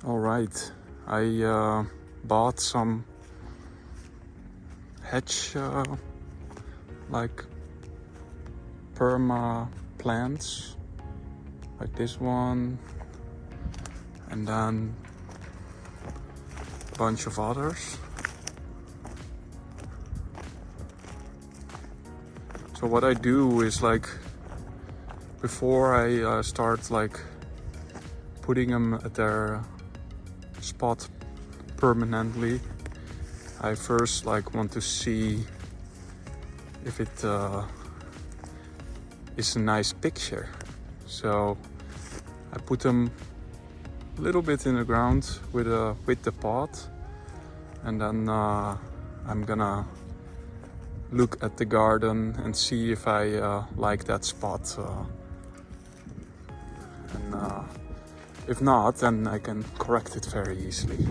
All right, I bought some hedge like perma plants, like this one, and then a bunch of others. So what I do is, like, before I start like putting them at their spot permanently, I first like want to see if it is a nice picture. So I put them a little bit in the ground with the pot, and then I'm gonna look at the garden and see if I like that spot. And if not, then I can correct it very easily.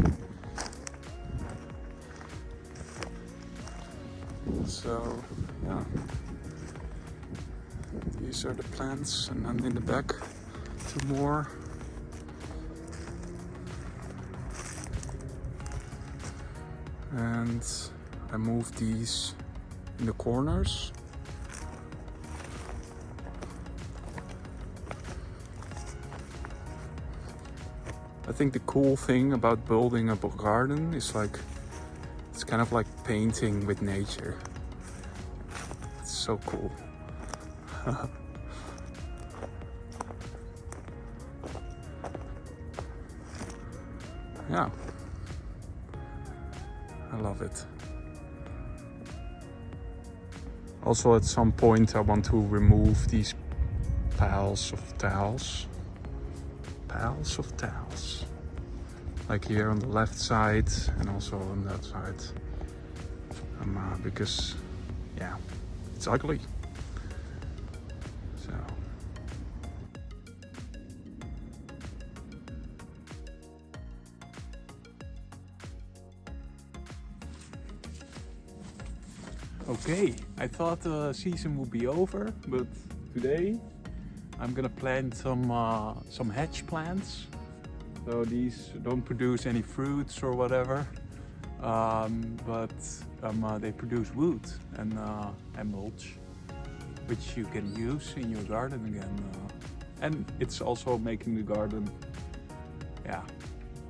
So yeah, these are the plants, and then in the back 2 more. And I move these in the corners. I think the cool thing about building a garden is like it's kind of like painting with nature. It's so cool. Yeah, I love it. Also, at some point I want to remove these piles of towels. Like here on the left side and also on that side. Because, yeah, it's ugly. So. Okay, I thought the season would be over, but today I'm gonna plant some hedge plants. So these don't produce any fruits or whatever, but they produce wood and mulch, which you can use in your garden again. And it's also making the garden, yeah,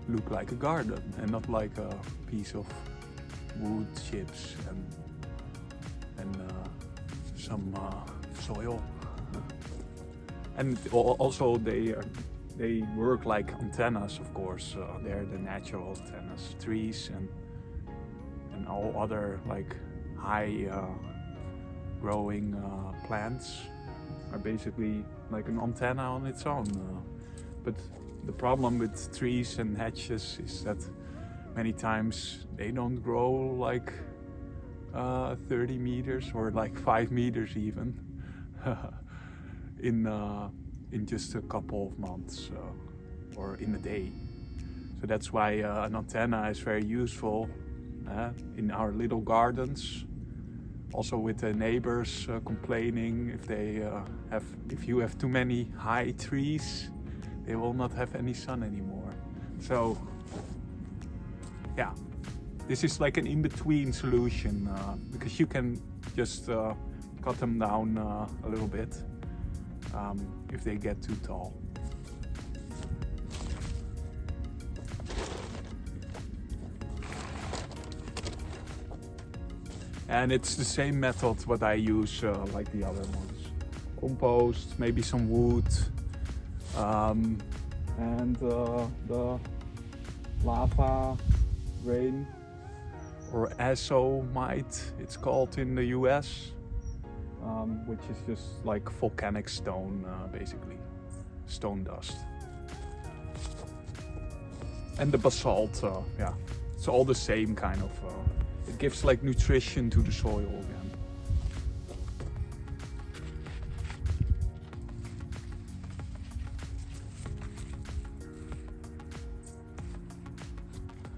look like a garden and not like a piece of wood chips and some soil. And also they work like antennas, of course. They're the natural antennas. Trees and all other like high growing plants are basically like an antenna on its own. But the problem with trees and hedges is that many times they don't grow like 30 meters or like 5 meters even in just a couple of months or in a day. So that's why an antenna is very useful in our little gardens. Also with the neighbors complaining if you have too many high trees, they will not have any sun anymore. So yeah, this is like an in-between solution because you can just cut them down a little bit if they get too tall. And it's the same method what I use like the other ones. Compost, maybe some wood, and the lava rain, or azomite it's called in the US, which is just like volcanic stone, basically stone dust. And the basalt, yeah, it's all the same kind of, it gives like nutrition to the soil again.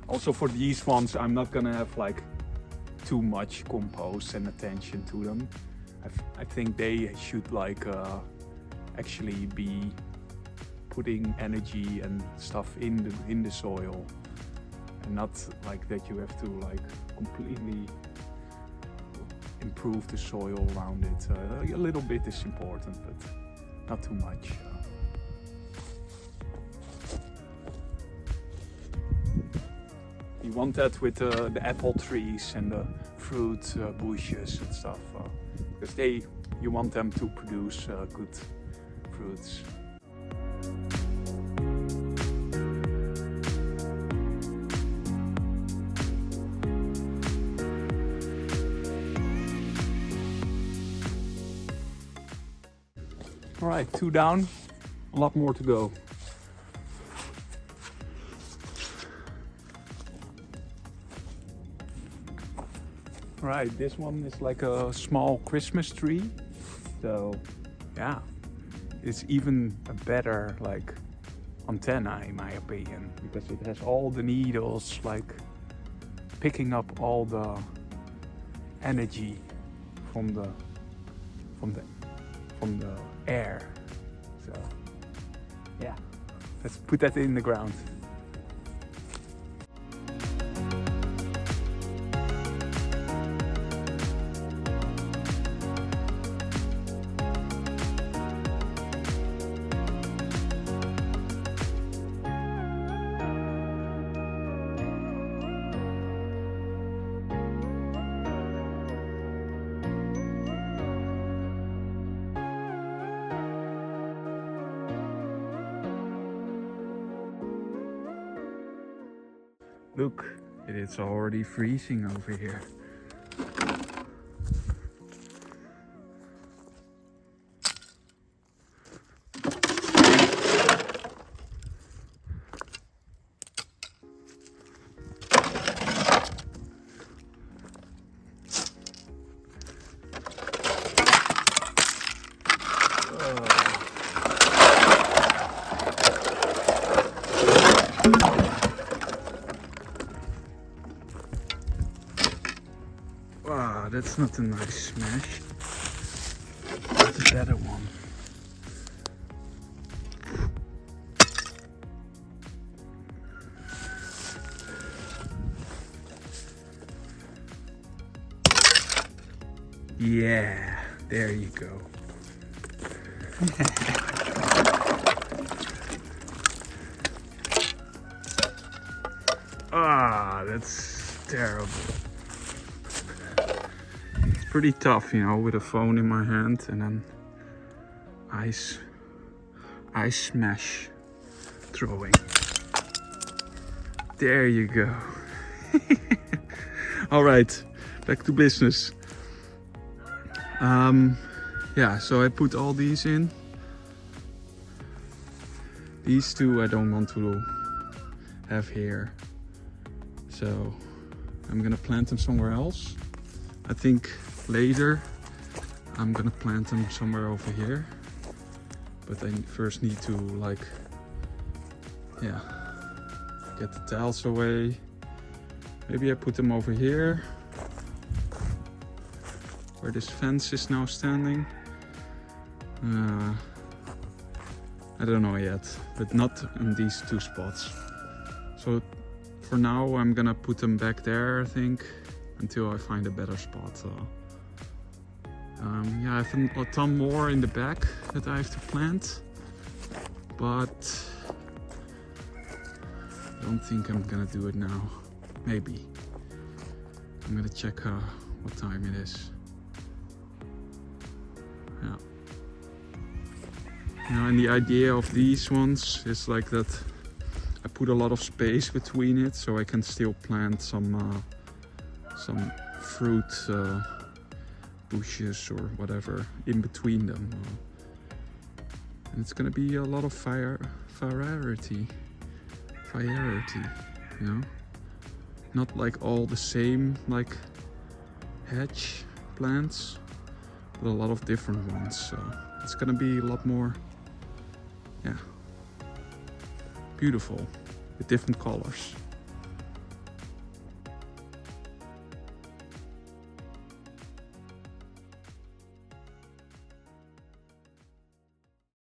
Also for these ones, I'm not gonna have like too much compost and attention to them. I think they should like actually be putting energy and stuff in the soil, and not like that you have to like completely improve the soil around it. A little bit is important, but not too much. You want that with the apple trees and the fruit bushes and stuff, because you want them to produce good fruits. All right, 2 down, a lot more to go. All right, this one is like a small Christmas tree. So yeah, it's even a better like antenna in my opinion, because it has all the needles like picking up all the energy from the air. So yeah, let's put that in the ground. Look, it's already freezing over here. Wow, that's not a nice smash. That's a better one. Yeah, there you go. Ah, that's terrible. Pretty tough, you know, with a phone in my hand and then ice smash throwing. There you go. All right, back to business. Yeah, so I put all these in. These two I don't want to have here, so I'm gonna plant them somewhere else. I think later I'm gonna plant them somewhere over here, but I first need to like, yeah, get the tiles away. Maybe I put them over here where this fence is now standing. I don't know yet, but not in these two spots. So for now I'm gonna put them back there, I think, until I find a better spot. Yeah, I have a ton more in the back that I have to plant, but I don't think I'm gonna do it now. Maybe. I'm gonna check what time it is. Yeah. Now, and the idea of these ones is like that I put a lot of space between it, so I can still plant some fruit bushes or whatever in between them. And it's gonna be a lot of variety, you know? Not like all the same like hedge plants, but a lot of different ones. So it's gonna be a lot more, yeah, beautiful with different colors.